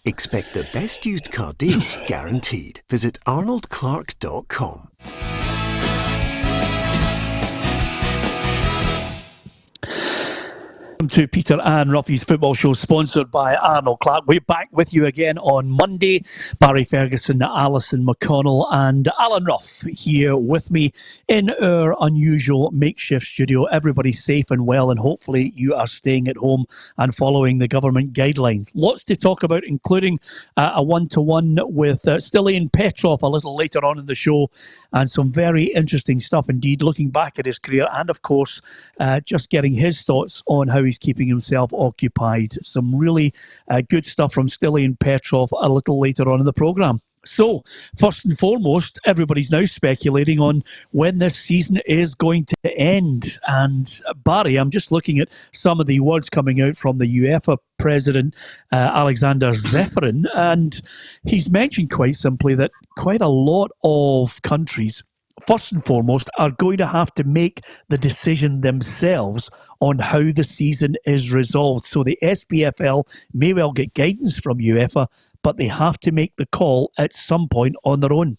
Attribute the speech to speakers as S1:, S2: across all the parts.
S1: Expect the best used car deals guaranteed. Visit arnoldclark.com.
S2: Welcome to Peter and Roughie's football show, sponsored by Arnold Clark. We're back with you again on Monday. Barry Ferguson, Alison McConnell and Alan Ruff here with me in our unusual makeshift studio. Everybody's safe and well, and hopefully you are staying at home and following the government guidelines. Lots to talk about, including a one-to-one with Stiliyan Petrov a little later on in the show, and some very interesting stuff indeed, looking back at his career and, of course, just getting his thoughts on how he's keeping himself occupied. Some really good stuff from Stiliyan Petrov a little later on in the programme. So, first and foremost, everybody's now speculating on when this season is going to end. And Barry, I'm just looking at some of the words coming out from the UEFA president, Alexander Zeferin, and he's mentioned quite simply that quite a lot of countries, first and foremost, are going to have to make the decision themselves on how the season is resolved. So the SPFL may well get guidance from UEFA, but they have to make the call at some point on their own.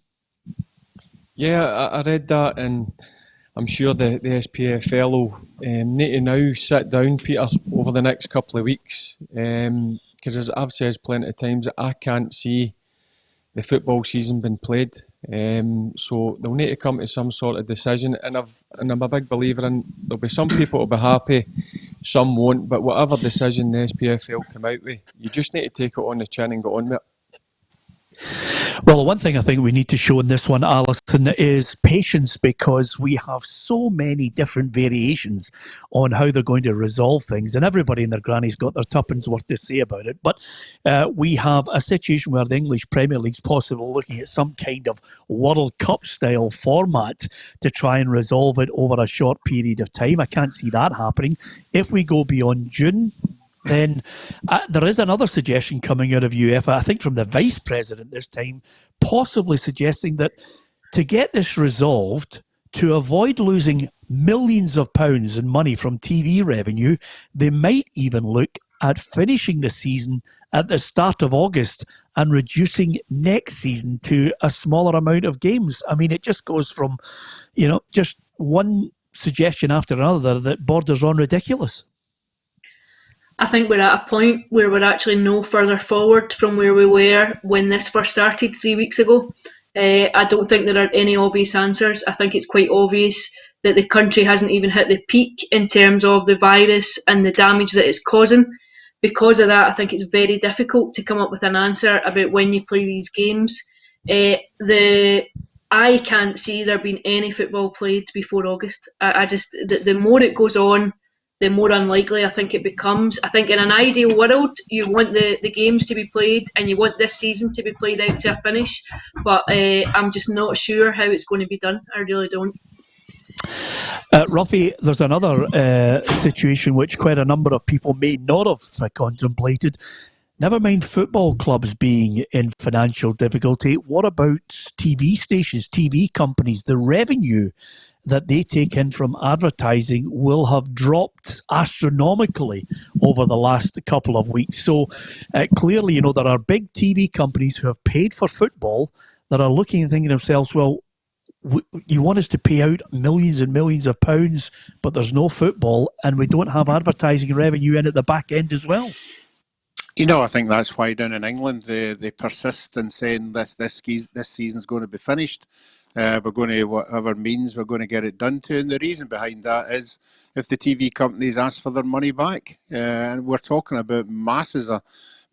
S3: Yeah, I read that, and I'm sure the SPFL will need to now sit down, Peter, over the next couple of weeks. Because as I've said plenty of times, I can't see the football season being played. So they'll need to come to some sort of decision, and I'm a big believer in there'll be some people who'll be happy, some won't, but whatever decision the SPFL come out with, you just need to take it on the chin and go on with it.
S2: Well, the one thing I think we need to show in this one, Alison, is patience, because we have so many different variations on how they're going to resolve things, and everybody and their granny's got their tuppence worth to say about it. But we have a situation where the English Premier League's possibly looking at some kind of World Cup style format to try and resolve it over a short period of time. I can't see that happening. If we go beyond June, then there is another suggestion coming out of UEFA, I think from the Vice President this time, possibly suggesting that to get this resolved, to avoid losing millions of pounds in money from TV revenue, they might even look at finishing the season at the start of August and reducing next season to a smaller amount of games. I mean, it just goes from, just one suggestion after another that borders on ridiculous.
S4: I think we're at a point where we're actually no further forward from where we were when this first started 3 weeks ago. I don't think there are any obvious answers. I think it's quite obvious that the country hasn't even hit the peak in terms of the virus and the damage that it's causing. Because of that, I think it's very difficult to come up with an answer about when you play these games. I can't see there being any football played before August. The more it goes on, the more unlikely I think it becomes. I think in an ideal world, you want the games to be played and you want this season to be played out to a finish. But I'm just not sure how it's going to be done. I really don't.
S2: Roughie, there's another situation which quite a number of people may not have contemplated. Never mind football clubs being in financial difficulty. What about TV stations, TV companies? The revenue that they take in from advertising will have dropped astronomically over the last couple of weeks. So clearly, there are big TV companies who have paid for football that are looking and thinking to themselves, well, you want us to pay out millions and millions of pounds, but there's no football and we don't have advertising revenue in at the back end as well.
S5: I think that's why down in England they persist in saying this season's going to be finished. We're going to, whatever means, we're going to get it done to. And the reason behind that is if the TV companies ask for their money back. And we're talking about masses of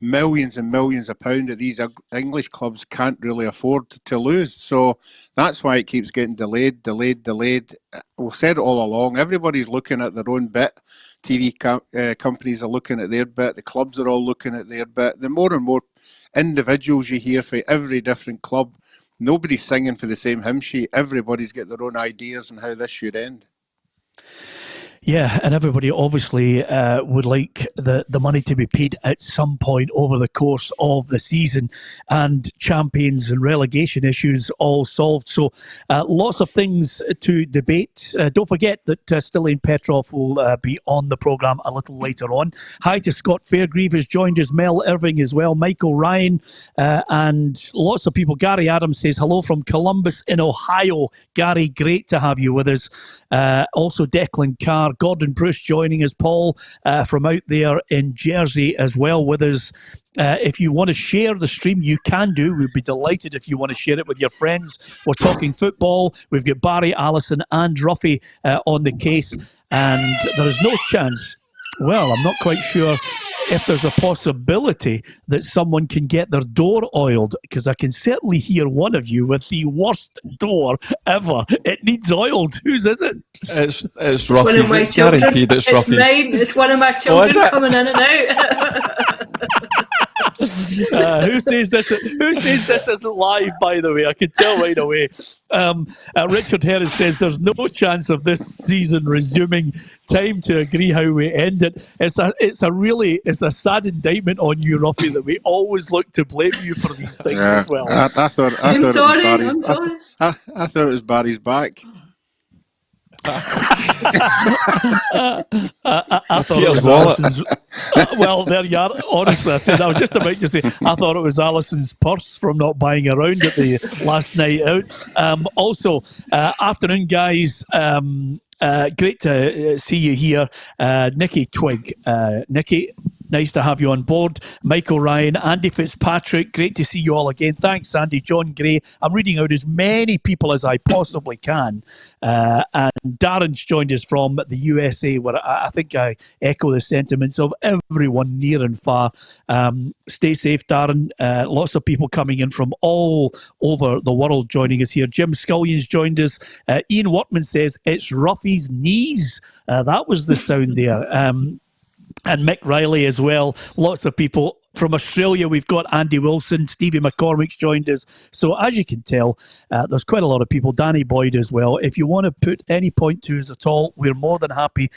S5: millions and millions of pounds that these English clubs can't really afford to lose. So that's why it keeps getting delayed. We've said it all along. Everybody's looking at their own bit. TV companies are looking at their bit. The clubs are all looking at their bit. The more and more individuals you hear for every different club, nobody's singing for the same hymn sheet. Everybody's got their own ideas on how this should end.
S2: Yeah, and everybody obviously would like the money to be paid at some point over the course of the season, and champions and relegation issues all solved. So lots of things to debate. Don't forget that Stiliyan Petrov will be on the programme a little later on. Hi to Scott Fairgrieve, has joined us, Mel Irving as well, Michael Ryan, and lots of people. Gary Adams says hello from Columbus in Ohio. Gary, great to have you with us. Also Declan Carr, Gordon Bruce joining us, Paul from out there in Jersey as well with us. If you want to share the stream, you can do. We'd be delighted if you want to share it with your friends. We're talking football. We've got Barry, Allison and Roughie on the case. And there is no chance, well, I'm not quite sure if there's a possibility that someone can get their door oiled, because I can certainly hear one of you with the worst door ever. It needs oiled. Whose is it?
S3: It's Roughie's. It's guaranteed it's Roughie's.
S4: It's mine. It's one of my children coming in and out.
S2: Who says this? Who says this isn't live? By the way, I can tell right away. Richard Herron says there's no chance of this season resuming. Time to agree how we end it. It's a sad indictment on you, Roughie, that we always look to blame you for these things as well.
S5: I thought it was Barry's. I thought it was Barry's back.
S2: I thought it was Alison's. Well, there you are. Honestly, I was just about to say I thought it was Alison's purse from not buying a round at the last night out. Also, afternoon, guys. Great to see you here, Nicky Twig. Nicky, nice to have you on board. Michael Ryan, Andy Fitzpatrick, great to see you all again. Thanks, Andy. John Gray. I'm reading out as many people as I possibly can. And Darren's joined us from the USA, where I think I echo the sentiments of everyone near and far. Stay safe, Darren. Lots of people coming in from all over the world joining us here. Jim Scullion's joined us. Ian Wortman says it's Ruffy's knees. That was the sound there. And Mick Riley as well. Lots of people from Australia. We've got Andy Wilson, Stevie McCormick's joined us. So as you can tell, there's quite a lot of people. Danny Boyd as well. If you want to put any point to us at all, we're more than happy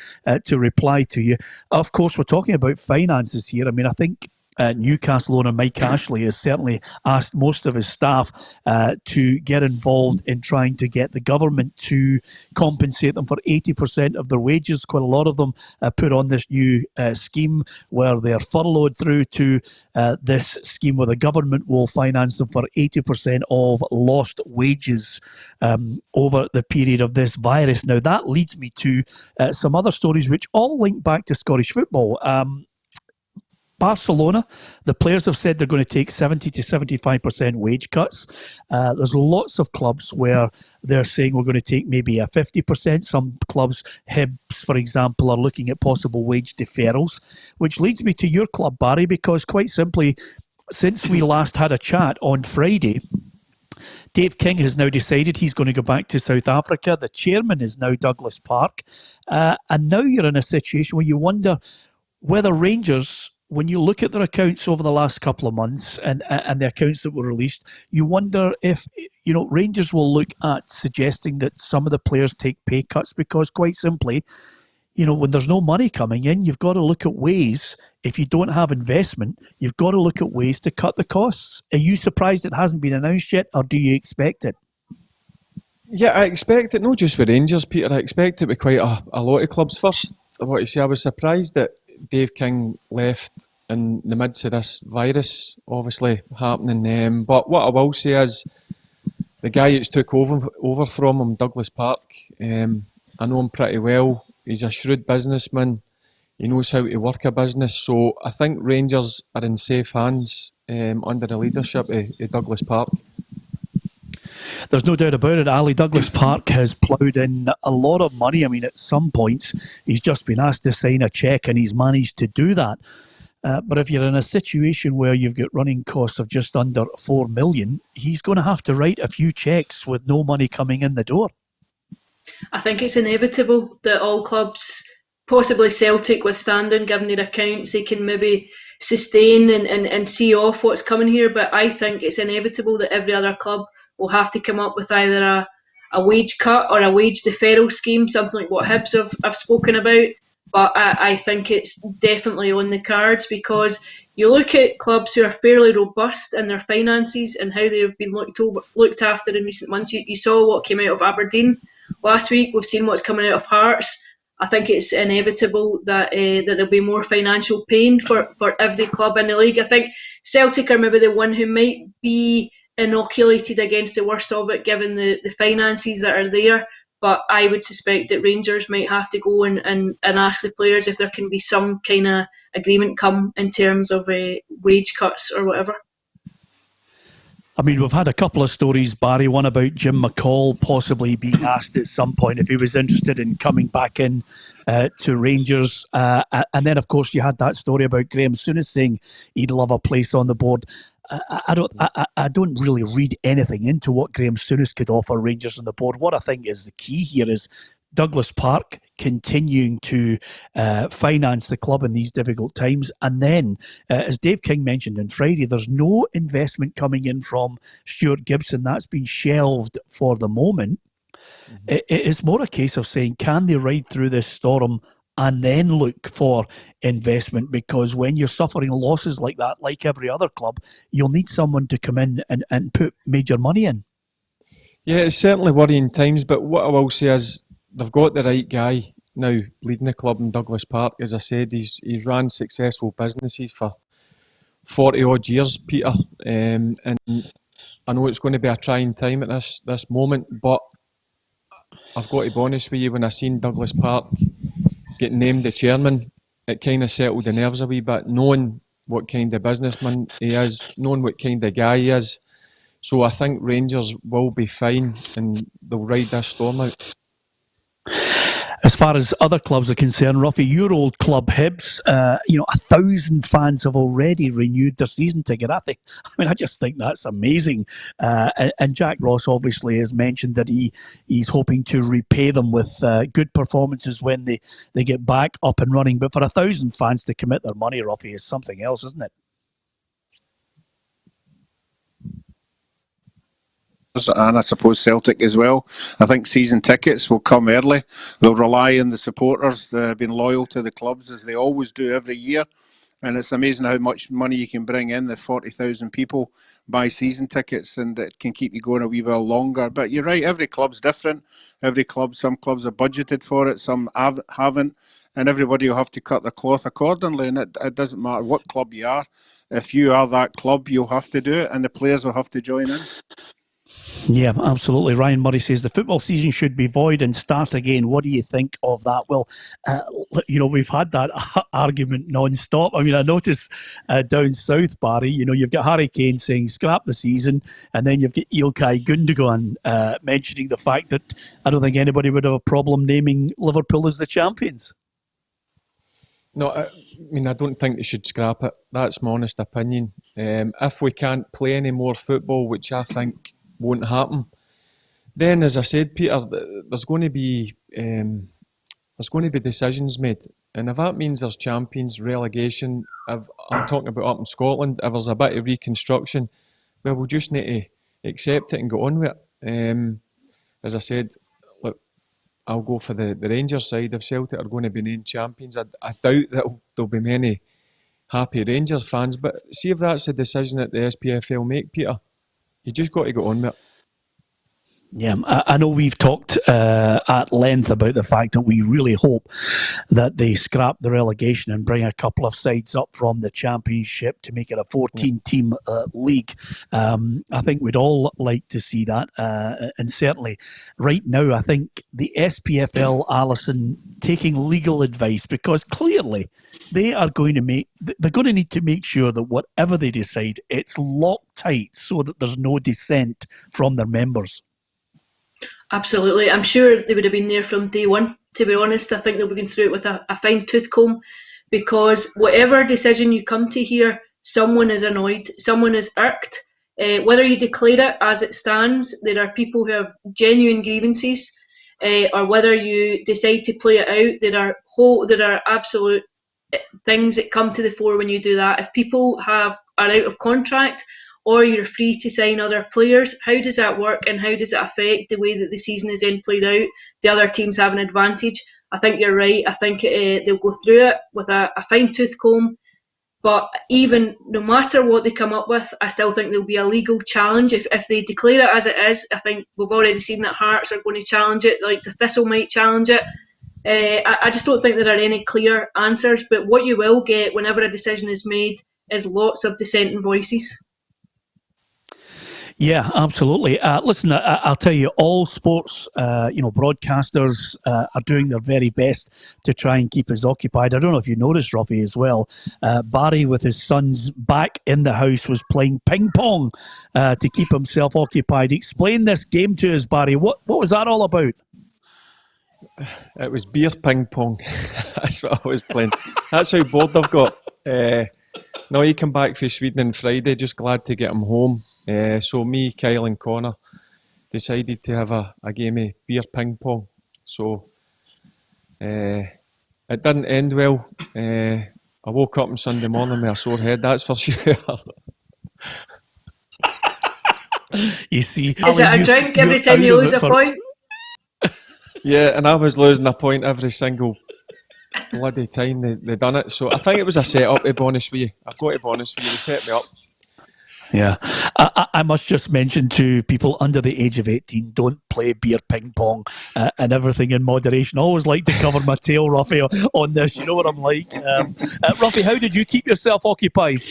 S2: to reply to you. Of course, we're talking about finances here. I mean, I think Newcastle owner Mike Ashley has certainly asked most of his staff to get involved in trying to get the government to compensate them for 80% of their wages. Quite a lot of them put on this new scheme where they're furloughed through to this scheme where the government will finance them for 80% of lost wages over the period of this virus. Now, that leads me to some other stories which all link back to Scottish football. Barcelona, the players have said they're going to take 70 to 75% wage cuts. There's lots of clubs where they're saying we're going to take maybe a 50%. Some clubs, Hibs, for example, are looking at possible wage deferrals, which leads me to your club, Barry, because quite simply, since we last had a chat on Friday, Dave King has now decided he's going to go back to South Africa. The chairman is now Douglas Park. And now you're in a situation where you wonder whether Rangers, when you look at their accounts over the last couple of months and the accounts that were released, you wonder if, you know, Rangers will look at suggesting that some of the players take pay cuts because quite simply, you know, when there's no money coming in, you've got to look at ways, if you don't have investment, you've got to look at ways to cut the costs. Are you surprised it hasn't been announced yet, or do you expect it?
S3: Yeah, I expect it, not just with Rangers, Peter. I expect it with quite a lot of clubs. First, I want to say I was surprised that Dave King left in the midst of this virus obviously happening. But what I will say is the guy that's took over from him, Douglas Park, I know him pretty well. He's a shrewd businessman. He knows how to work a business. So I think Rangers are in safe hands under the leadership of Douglas Park.
S2: There's no doubt about it. Ali, Douglas Park has ploughed in a lot of money. I mean, at some points, he's just been asked to sign a cheque and he's managed to do that. But if you're in a situation where you've got running costs of just under $4 million, he's going to have to write a few cheques with no money coming in the door.
S4: I think it's inevitable that all clubs, possibly Celtic withstanding, given their accounts, they can maybe sustain and see off what's coming here. But I think it's inevitable that every other club will have to come up with either a wage cut or a wage deferral scheme, something like what Hibs have spoken about. But I think it's definitely on the cards, because you look at clubs who are fairly robust in their finances and how they have been looked after in recent months. You saw what came out of Aberdeen last week. We've seen what's coming out of Hearts. I think it's inevitable that there'll be more financial pain for every club in the league. I think Celtic are maybe the one who might be inoculated against the worst of it, given the finances that are there. But I would suspect that Rangers might have to go and ask the players if there can be some kind of agreement come in terms of wage cuts or whatever.
S2: I mean, we've had a couple of stories, Barry, one about Jim McCall possibly being asked at some point if he was interested in coming back in to Rangers. And then, of course, you had that story about Graham Souness saying he'd love a place on the board. I don't really read anything into what Graham Souness could offer Rangers on the board. What I think is the key here is Douglas Park continuing to finance the club in these difficult times. And then, as Dave King mentioned on Friday, there's no investment coming in from Stuart Gibson. That's been shelved for the moment. Mm-hmm. It's more a case of saying, can they ride through this storm and then look for investment? Because when you're suffering losses like that, like every other club, you'll need someone to come in and put major money in.
S3: Yeah, it's certainly worrying times, but what I will say is they've got the right guy now leading the club in Douglas Park. As I said, he's ran successful businesses for 40 odd years, Peter, and I know it's going to be a trying time at this moment, but I've got to be honest with you, when I seen Douglas Park get named the chairman, it kind of settled the nerves a wee bit, knowing what kind of businessman he is, knowing what kind of guy he is. So I think Rangers will be fine and they'll ride this storm out.
S2: As far as other clubs are concerned, Roughie, your old club Hibs, 1,000 fans have already renewed their season ticket. I just think that's amazing. And Jack Ross obviously has mentioned that he's hoping to repay them with good performances when they get back up and running. But for 1,000 fans to commit their money, Roughie, is something else, isn't it?
S5: And I suppose Celtic as well. I think season tickets will come early. They'll rely on the supporters being loyal to the clubs, as they always do every year. And it's amazing how much money you can bring in. The 40,000 people buy season tickets, and it can keep you going a wee while longer. But you're right, every club's different. Some clubs are budgeted for it, some haven't. And everybody will have to cut their cloth accordingly. And it doesn't matter what club you are. If you are that club, you'll have to do it, and the players will have to join in.
S2: Yeah, absolutely. Ryan Murray says the football season should be void and start again. What do you think of that? Well, we've had that argument non-stop. I mean, I notice down south, Barry, you've got Harry Kane saying scrap the season, and then you've got Ilkay Gundogan mentioning the fact that I don't think anybody would have a problem naming Liverpool as the champions.
S3: No, I don't think they should scrap it. That's my honest opinion. If we can't play any more football, which I think won't happen, then, as I said, Peter, there's going to be decisions made, and if that means there's champions, relegation, I'm talking about up in Scotland, if there's a bit of reconstruction, well, we'll just need to accept it and go on with it. As I said, look, I'll go for the Rangers side. If Celtic are going to be named champions, I doubt that there'll be many happy Rangers fans, but see if that's the decision that the SPFL make, Peter. You just got to go on with it.
S2: Yeah, I know we've talked at length about the fact that we really hope that they scrap the relegation and bring a couple of sides up from the Championship to make it a 14-team league. I think we'd all like to see that. And certainly right now, I think the SPFL, Alison, taking legal advice, because clearly they're going to need to make sure that whatever they decide, it's locked tight so that there's no dissent from their members.
S4: Absolutely. I'm sure they would have been there from day one, to be honest. I think they'll be going through it with a fine tooth comb, because whatever decision you come to here, someone is annoyed, someone is irked. Whether you declare it as it stands, there are people who have genuine grievances, or whether you decide to play it out, there are absolute things that come to the fore when you do that. If people are out of contract, or you're free to sign other players. How does that work, and how does it affect the way that the season is then played out? The other teams have an advantage. I think you're right. I think they'll go through it with a fine-tooth comb. But even no matter what they come up with, I still think there'll be a legal challenge. If they declare it as it is, I think we've already seen that Hearts are going to challenge it, like the Thistle might challenge it. I just don't think there are any clear answers. But what you will get whenever a decision is made is lots of dissenting voices.
S2: Yeah, absolutely. Listen, I'll tell you, all sports, broadcasters are doing their very best to try and keep us occupied. I don't know if you noticed, Roughie, as well. Barry, with his sons back in the house, was playing ping pong to keep himself occupied. Explain this game to us, Barry. What was that all about?
S3: It was beer ping pong. That's what I was playing. That's how bored I've got. No, he came back from Sweden on Friday. Just glad to get him home. So me, Kyle and Connor decided to have a game of beer ping pong. So it didn't end well. I woke up on Sunday morning with a sore head, that's for sure.
S2: You see,
S4: is it a drink every time you lose a point?
S3: Yeah, and I was losing a point every single bloody time they done it. So I think it was a set-up, to be honest with you. I've got to be honest with you, they set me up.
S2: Yeah, I must just mention to people under the age of 18, don't play beer ping pong and everything in moderation. I always like to cover my tail, Roughie, on this. You know what I'm like. Roughie, how did you keep yourself occupied?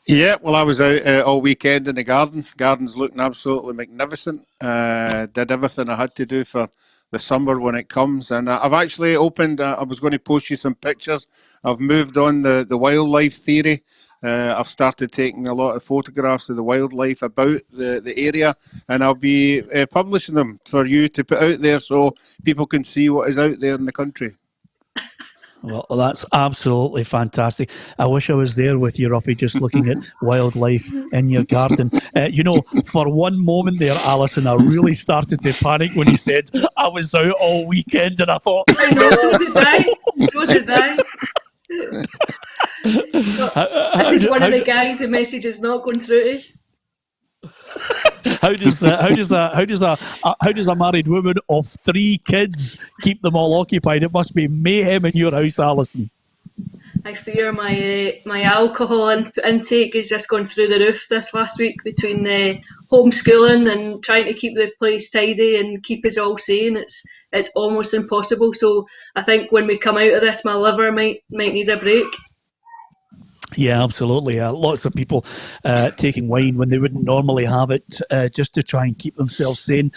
S5: Yeah, well, I was out all weekend in the garden. Garden's looking absolutely magnificent. Did everything I had to do for the summer when it comes, and I've actually opened. I was going to post you some pictures. I've moved on the wildlife theory. I've started taking a lot of photographs of the wildlife about the area, and I'll be publishing them for you to put out there so people can see what is out there in the country.
S2: Well, that's absolutely fantastic. I wish I was there with you, Roughie, just looking at wildlife in your garden. For one moment there, Alison, I really started to panic when he said I was out all weekend, and I thought,
S4: I know, so did I. So did I. This is one of the guys the message is not going through to.
S2: How does a married woman of 3 kids keep them all occupied? It must be mayhem in your house, Alison.
S4: I fear my alcohol intake has just gone through the roof this last week between the homeschooling and trying to keep the place tidy and keep us all sane. It's almost impossible. So I think when we come out of this, my liver might need a break.
S2: Yeah, absolutely. Lots of people taking wine when they wouldn't normally have it, just to try and keep themselves sane.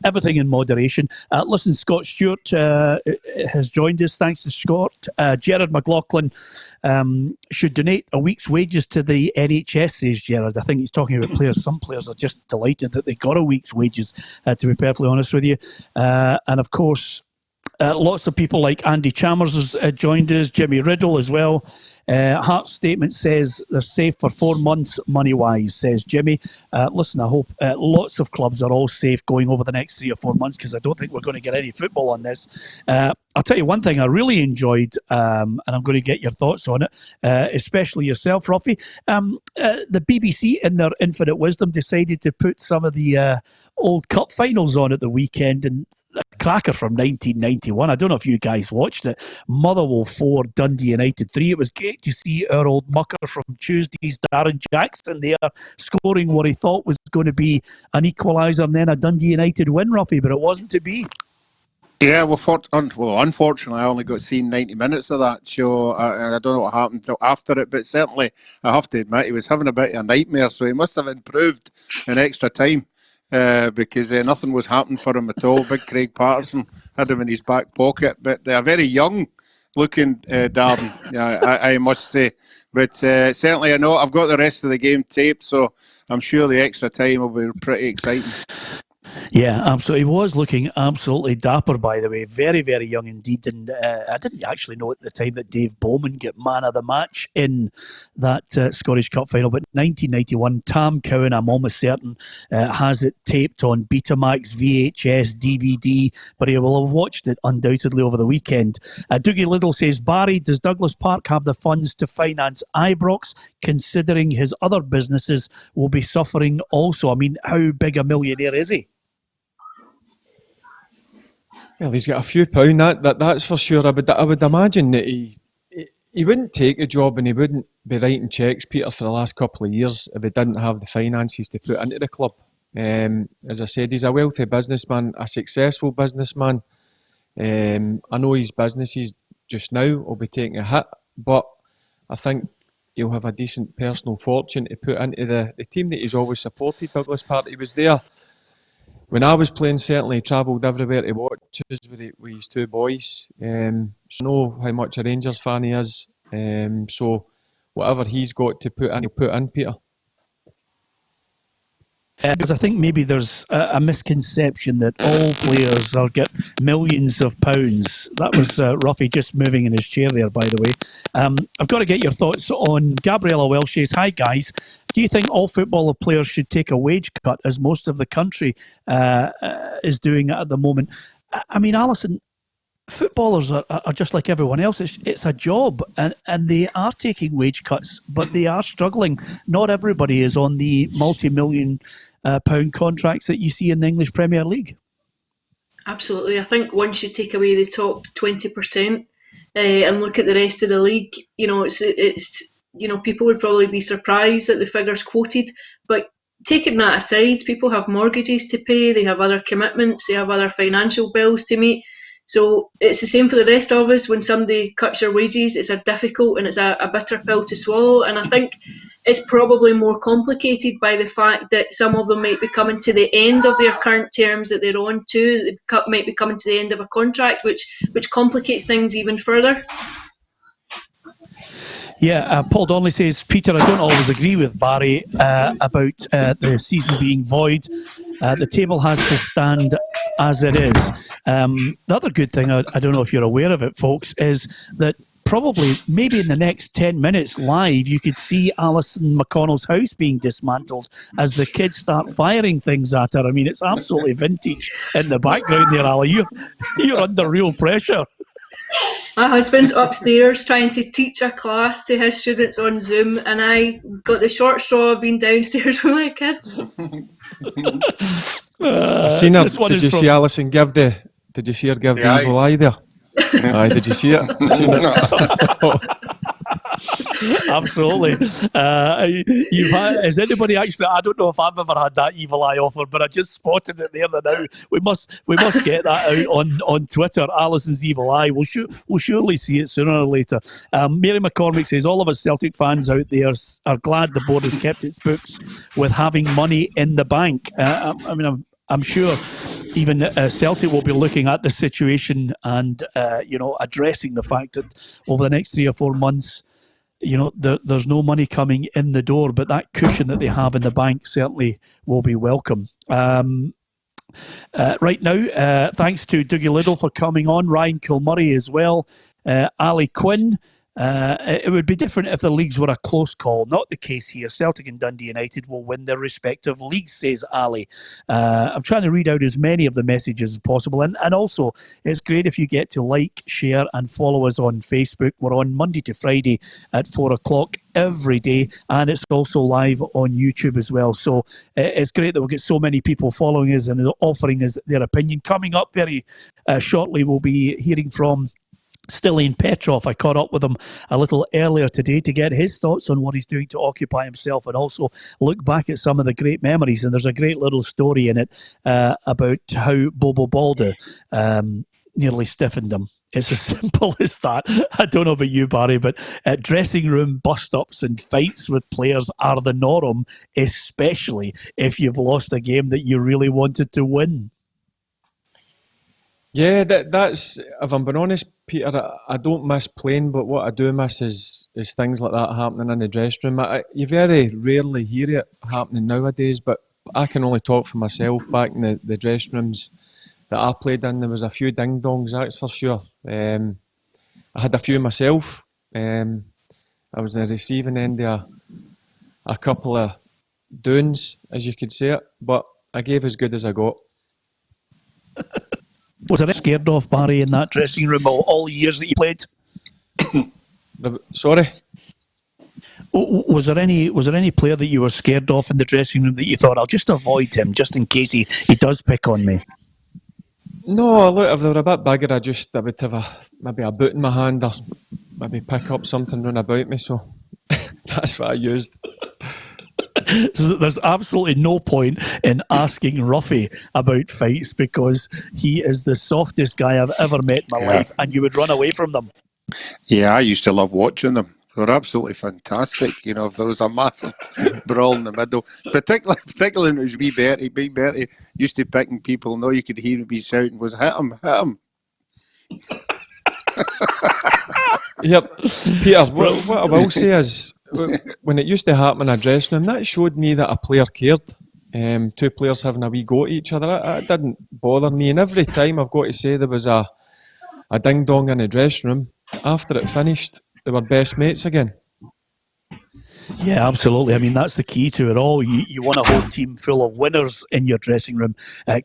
S2: Everything in moderation. Listen, Scott Stewart has joined us. Thanks to Scott. Gerard McLaughlin should donate a week's wages to the NHS, says Gerard. I think he's talking about players. Some players are just delighted that they got a week's wages, to be perfectly honest with you. And of course, lots of people like Andy Chalmers has joined us, Jimmy Riddle as well. Hart's statement says they're safe for 4 months money-wise, says Jimmy. Listen, I hope lots of clubs are all safe going over the next 3 or 4 months, because I don't think we're going to get any football on this. I'll tell you one thing I really enjoyed, and I'm going to get your thoughts on it, especially yourself, Roughie. The BBC, in their infinite wisdom, decided to put some of the old cup finals on at the weekend, and a cracker from 1991. I don't know if you guys watched it. Motherwell 4, Dundee United 3. It was great to see our old mucker from Tuesdays, Darren Jackson, there scoring what he thought was going to be an equaliser and then a Dundee United win, Roughie, but it wasn't to be.
S5: Yeah, unfortunately, I only got seen 90 minutes of that show, and I don't know what happened until after it, but certainly, I have to admit, he was having a bit of a nightmare, so he must have improved in extra time. Because nothing was happening for him at all. Big Craig Patterson had him in his back pocket, but they're very young looking, Darren, I must say. But certainly I know I've got the rest of the game taped, so I'm sure the extra time will be pretty exciting.
S2: Yeah, absolutely. He was looking absolutely dapper, by the way. Very, very young indeed. And I didn't actually know at the time that Dave Bowman got man of the match in that Scottish Cup final. But 1991, Tam Cowan, I'm almost certain, has it taped on Betamax, VHS, DVD. But he will have watched it undoubtedly over the weekend. Dougie Liddell says, Barry, does Douglas Park have the funds to finance Ibrox, considering his other businesses will be suffering also? I mean, how big a millionaire is he?
S3: Well, he's got a few pound, that's for sure. I would imagine that he wouldn't take the job and he wouldn't be writing cheques, Peter, for the last couple of years if he didn't have the finances to put into the club. As I said, he's a wealthy businessman, a successful businessman. I know his businesses just now will be taking a hit, but I think he'll have a decent personal fortune to put into the team that he's always supported, Douglas Park. He was there when I was playing, certainly. He travelled everywhere to watch us with his two boys. So I know how much a Rangers fan he is. So whatever he's got to put in, he'll put in, Peter.
S2: Because I think maybe there's a misconception that all players are get millions of pounds. That was Roughie just moving in his chair there, by the way. I've got to get your thoughts on Gabriella Welsh says, hi guys, do you think all footballer players should take a wage cut as most of the country is doing at the moment? I mean, Alison, footballers are just like everyone else. It's a job, and they are taking wage cuts, but they are struggling. Not everybody is on the multi-million pound contracts that you see in the English Premier League.
S4: Absolutely. I think once you take away the top 20% and look at the rest of the league, it's people would probably be surprised at the figures quoted, but taking that aside, people have mortgages to pay, they have other commitments, they have other financial bills to meet. So it's the same for the rest of us. When somebody cuts your wages, it's a difficult and it's a bitter pill to swallow. And I think it's probably more complicated by the fact that some of them might be coming to the end of their current terms that they're on to. They might be coming to the end of a contract, which complicates things even further.
S2: Yeah, Paul Donnelly says, Peter, I don't always agree with Barry about the season being void. The table has to stand as it is. The other good thing, I don't know if you're aware of it, folks, is that probably maybe in the next 10 minutes live, you could see Alison McConnell's house being dismantled as the kids start firing things at her. I mean, it's absolutely vintage in the background there, Ali. You're under real pressure.
S4: My husband's upstairs trying to teach a class to his students on Zoom, and I got the short straw of being downstairs with my kids.
S3: I seen her. Did you see Alison give the? Did you see her give the evil eye there? Aye, did you see it? Seen it?
S2: Absolutely. You've had, is anybody actually? I don't know if I've ever had that evil eye offer, but I just spotted it there now. We must get that out on Twitter. Alison's evil eye. We'll surely see it sooner or later. Mary McCormick says all of us Celtic fans out there are glad the board has kept its books with having money in the bank. I'm sure even Celtic will be looking at the situation and addressing the fact that over the next 3 or 4 months, there's no money coming in the door, but that cushion that they have in the bank certainly will be welcome. Right now, thanks to Dougie Liddell for coming on, Ryan Kilmurray as well, Ali Quinn. It would be different if the leagues were a close call. Not the case here. Celtic and Dundee United will win their respective leagues, says Ali. I'm trying to read out as many of the messages as possible. And also, it's great if you get to like, share and follow us on Facebook. We're on Monday to Friday at 4 o'clock every day. And it's also live on YouTube as well. So it's great that we'll get so many people following us and offering us their opinion. Coming up very shortly, we'll be hearing from Stiliyan Petrov. I caught up with him a little earlier today to get his thoughts on what he's doing to occupy himself and also look back at some of the great memories. And there's a great little story in it about how Bobo Balda nearly stiffened him. It's as simple as that. I don't know about you, Barry, but dressing room bust-ups and fights with players are the norm, especially if you've lost a game that you really wanted to win.
S3: Yeah, that's, if I'm being honest, Peter, I don't miss playing, but what I do miss is things like that happening in the dressing room. You very rarely hear it happening nowadays, but I can only talk for myself. Back in the dressing rooms that I played in, there was a few ding-dongs, that's for sure. I had a few myself. I was in the receiving end of a couple of doons, as you could say it, but I gave as good as I got.
S2: Was there any scared of, Barry, in that dressing room all the years that you played?
S3: Sorry?
S2: Was there any player that you were scared of in the dressing room that you thought, I'll just avoid him just in case he does pick on me?
S3: No, look, if they were a bit bigger, I would have maybe a boot in my hand or maybe pick up something round about me, so that's what I used.
S2: So there's absolutely no point in asking Roughie about fights because he is the softest guy I've ever met in my life, and you would run away from them.
S5: Yeah, I used to love watching them. They were absolutely fantastic. You know, if there was a massive brawl in the middle, particularly when it was wee Bertie. Big Bertie used to picking people, and all you could hear him be shouting was, hit him, hit him.
S3: Yep. Peter, what I will say is, when it used to happen in a dressing room, that showed me that a player cared. Two players having a wee go at each other, it didn't bother me. And every time, I've got to say, there was a ding-dong in the dressing room, after it finished, they were best mates again.
S2: Yeah, absolutely. I mean, that's the key to it all. You want a whole team full of winners in your dressing room.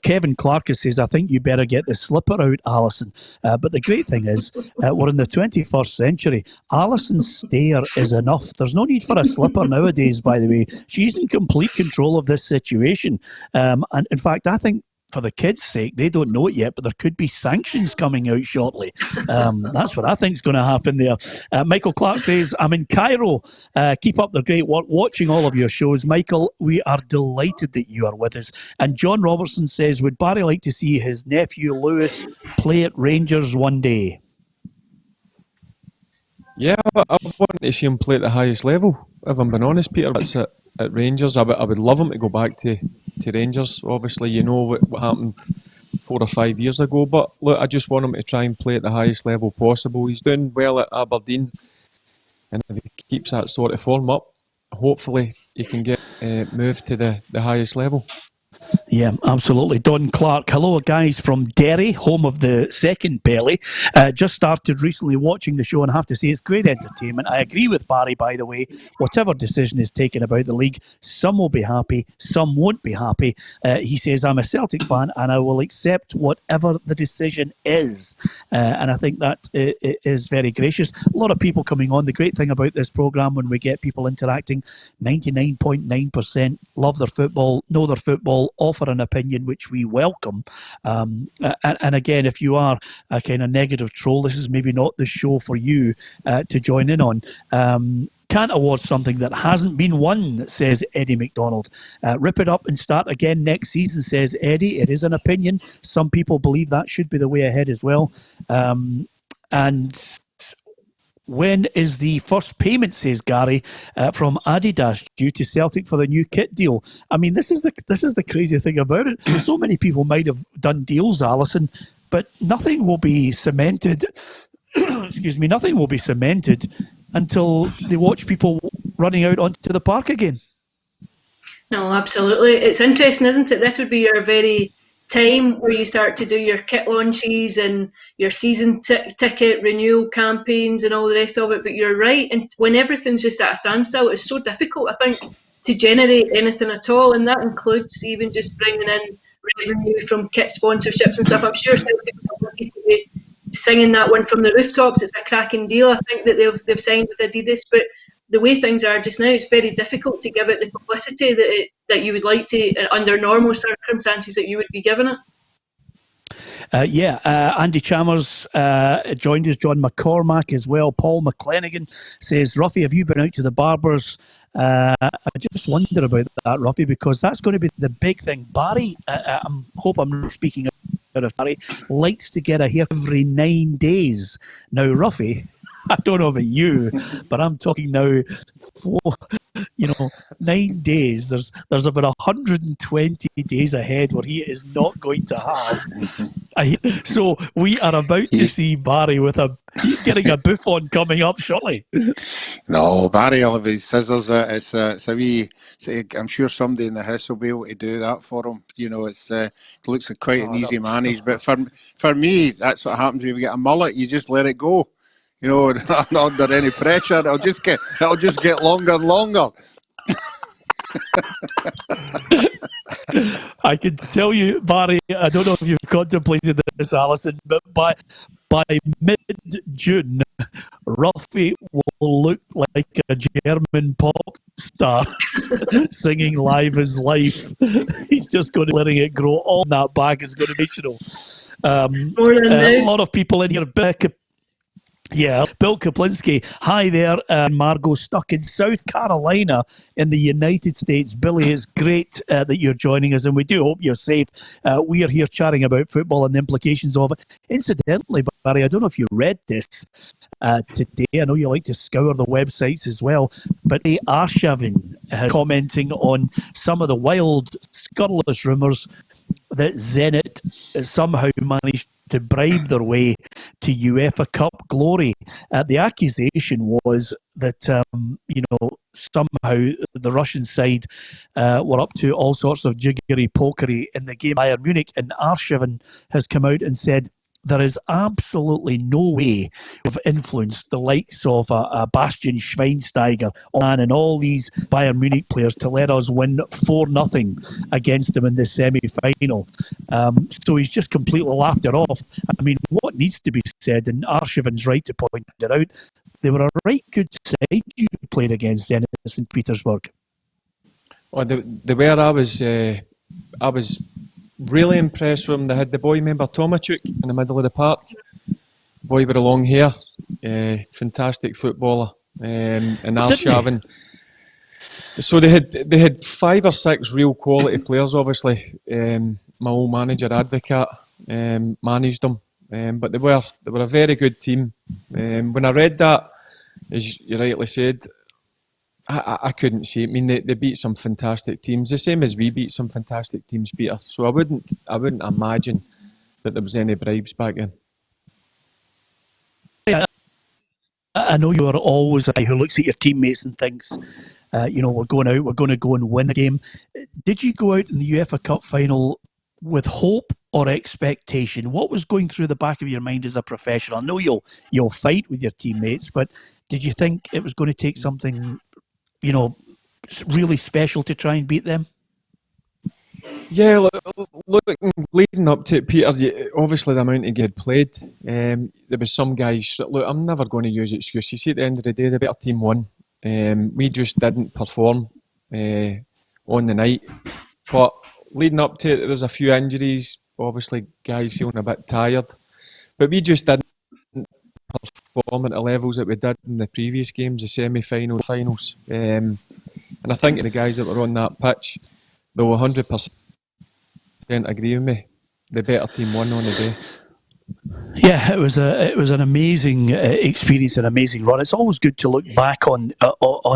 S2: Kevin Clark says, I think you better get the slipper out, Alison. But the great thing is, we're in the 21st century. Alison's stare is enough. There's no need for a slipper nowadays, by the way. She's in complete control of this situation. And in fact, I think for the kids' sake, they don't know it yet, but there could be sanctions coming out shortly. That's what I think is going to happen there. Michael Clark says, I'm in Cairo. Keep up the great work watching all of your shows. Michael, we are delighted that you are with us. And John Robertson says, would Barry like to see his nephew Lewis play at Rangers one day?
S3: Yeah, I want to see him play at the highest level, if I'm being honest, Peter. That's at Rangers. I would love him to go back to Rangers. Obviously, you know what happened 4 or 5 years ago. But look, I just want him to try and play at the highest level possible. He's doing well at Aberdeen. And if he keeps that sort of form up, hopefully he can get moved to the highest level.
S2: Yeah, absolutely. Don Clark, hello guys from Derry, home of the second Belly. Just started recently watching the show and I have to say it's great entertainment. I agree with Barry, by the way. Whatever decision is taken about the league, some will be happy, some won't be happy. He says, I'm a Celtic fan and I will accept whatever the decision is. And I think that is very gracious. A lot of people coming on. The great thing about this programme, when we get people interacting, 99.9% love their football, know their football, offer an opinion which we welcome. And again, if you are a kind of negative troll, this is maybe not the show for you to join in on. Can't award something that hasn't been won, says Eddie McDonald. Rip it up and start again next season, says Eddie. It is an opinion. Some people believe that should be the way ahead as well. And when is the first payment, says Gary, from Adidas due to Celtic for the new kit deal? I mean, this is the crazy thing about it. So many people might have done deals, Alison, but nothing will be cemented. Excuse me, nothing will be cemented until they watch people running out onto the park again.
S4: No, absolutely. It's interesting, isn't it? This would be your very time where you start to do your kit launches and your season ticket renewal campaigns and all the rest of it. But you're right, and when everything's just at a standstill, it's so difficult, I think, to generate anything at all, and that includes even just bringing in revenue from kit sponsorships and stuff. I'm sure Celtic wanted to be singing that one from the rooftops. It's a cracking deal, I think, that they've signed with Adidas, but the way things are just now, it's very difficult to give it the publicity that you would like to, under normal circumstances, that you would be given it.
S2: Andy Chalmers joined us, John McCormack as well. Paul McClanagan says, Roughie, have you been out to the barbers? I just wonder about that, Roughie, because that's going to be the big thing. Barry, I hope I'm not speaking out of Barry, likes to get a hair every 9 days. Now, Roughie, I don't know about you, but I'm talking now for 9 days. There's about 120 days ahead where he is not going to have. So we are about to see Barry he's getting a Buffon coming up shortly.
S5: No, Barry will have his scissors. It's a wee. I'm sure somebody in the house will be able to do that for him. It looks like quite an easy manage. But for me, that's what happens when you get a mullet. You just let it go. Not under any pressure. It'll just get longer and longer.
S2: I can tell you, Barry, I don't know if you've contemplated this, Alison, but by mid-June, Roughie will look like a German pop star singing Live is Life. He's just going to letting it grow. All that back is going to be emotional. A lot of people in here. Bill Kaplinski. Hi there, Margot, stuck in South Carolina in the United States. Billy, it's great that you're joining us, and we do hope you're safe. We are here chatting about football and the implications of it. Incidentally, Barry, I don't know if you read this today. I know you like to scour the websites as well, but Arshavin commenting on some of the wild, scurrilous rumours that Zenit somehow managed to bribe their way to UEFA Cup glory. The accusation was that somehow the Russian side were up to all sorts of jiggery pokery in the game Bayern Munich, and Arshavin has come out and said there is absolutely no way we've influenced the likes of Bastian Schweinsteiger and all these Bayern Munich players to let us win 4-0 against them in the semi-final. So he's just completely laughed it off. I mean, what needs to be said, and Arshavin's right to point it out, they were a right good side you played against Zenit St. Petersburg.
S3: Well, the way I was really impressed with them. They had the boy, remember Tomachuk, in the middle of the park. Boy with the long hair, fantastic footballer, and Arshavin. So they had 5 or 6 real quality players. Obviously, my old manager Advocat managed them, but they were a very good team. When I read that, as you rightly said, I couldn't see it. I mean, they beat some fantastic teams, the same as we beat some fantastic teams, Peter. So I wouldn't imagine that there was any bribes back then.
S2: I know you are always a guy who looks at your teammates and thinks, we're going to go and win a game. Did you go out in the UEFA Cup final with hope or expectation? What was going through the back of your mind as a professional? I know you'll fight with your teammates, but did you think it was going to take something really special to try and beat them?
S3: Yeah, look, leading up to it, Peter, obviously the amount of you had played, there was some guys, look, I'm never going to use excuses. You see, at the end of the day, the better team won. We just didn't perform on the night. But leading up to it, there was a few injuries, obviously guys feeling a bit tired. But we just didn't perform at the levels that we did in the previous games, the semi-finals, finals. And I think the guys that were on that pitch, they will 100% agree with me. The better team won on the day.
S2: Yeah, it was an amazing experience, an amazing run. It's always good to look back on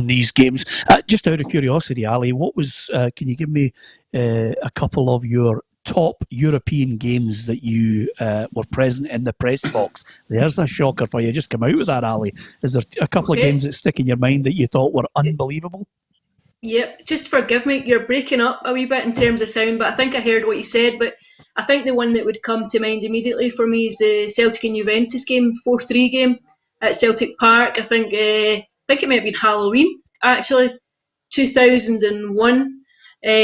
S2: these games. Just out of curiosity, Ali, what was? Can you give me a couple of your top European games that you were present in the press box? There's a shocker for you. Just come out with that, Ali. Is there a couple of games that stick in your mind that you thought were unbelievable?
S4: Yep, just forgive me, you're breaking up a wee bit in terms of sound, but I think I heard what you said. But I think the one that would come to mind immediately for me is the Celtic and Juventus game, 4-3 game at Celtic Park. I think it might have been Halloween, actually, 2001.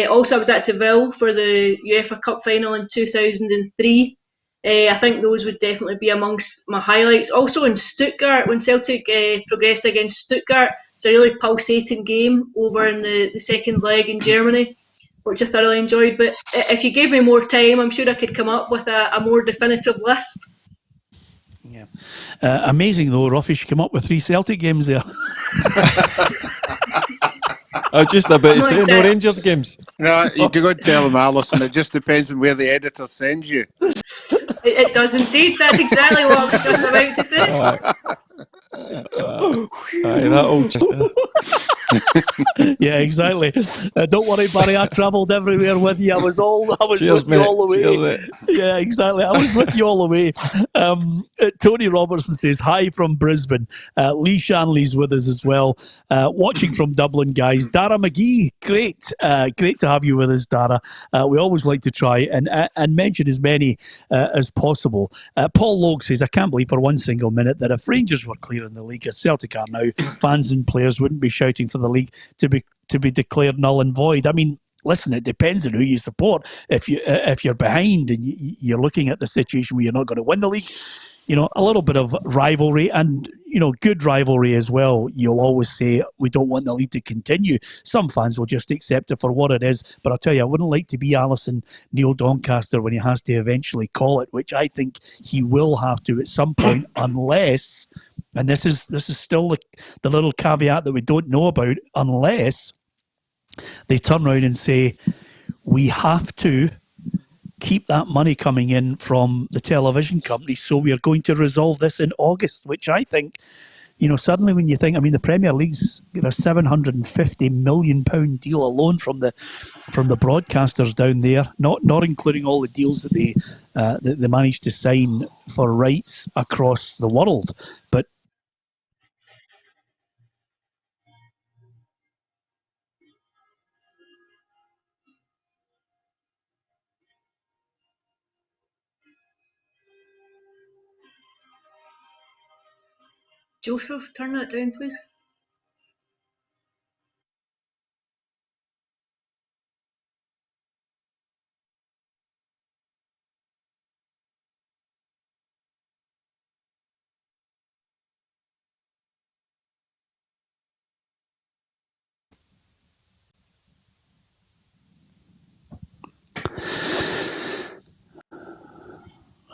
S4: Also, I was at Seville for the UEFA Cup final in 2003. I think those would definitely be amongst my highlights. Also in Stuttgart, when Celtic progressed against Stuttgart, it's a really pulsating game over in the second leg in Germany, which I thoroughly enjoyed. But if you gave me more time, I'm sure I could come up with a more definitive list.
S2: Yeah, amazing though, Roughie, she came up with 3 Celtic games there.
S3: I was just about to say, no Rangers games.
S5: No, you go and tell them, Alison, it just depends on where the editor sends you.
S4: It does indeed. That's exactly what I was just about to say.
S2: Yeah, exactly. Don't worry, Barry. I travelled everywhere with you. I was
S3: Cheers,
S2: with you all the way.
S3: Cheers,
S2: Yeah, exactly. I was with you all the way. Tony Robertson says hi from Brisbane. Lee Shanley's with us as well. Watching from Dublin, guys. Dara McGee, great to have you with us, Dara. We always like to try and mention as many as possible. Paul Logue says, I can't believe for one single minute that if Rangers were clear in the league, as Celtic are now, fans and players wouldn't be shouting for the league to be declared null and void. I mean, listen, it depends on who you support. If you're behind and you're looking at the situation where you're not going to win the league, a little bit of rivalry and, good rivalry as well. You'll always say, we don't want the league to continue. Some fans will just accept it for what it is. But I'll tell you, I wouldn't like to be Neil Doncaster when he has to eventually call it, which I think he will have to at some point, unless, and this is still the little caveat that we don't know about, unless they turn around and say, we have to keep that money coming in from the television company, so we are going to resolve this in August, which I think, suddenly when you think, the Premier League's got a £750 million deal alone from the broadcasters down there, not including all the deals that they managed to sign for rights across the world. But
S4: Joseph, turn that down, please.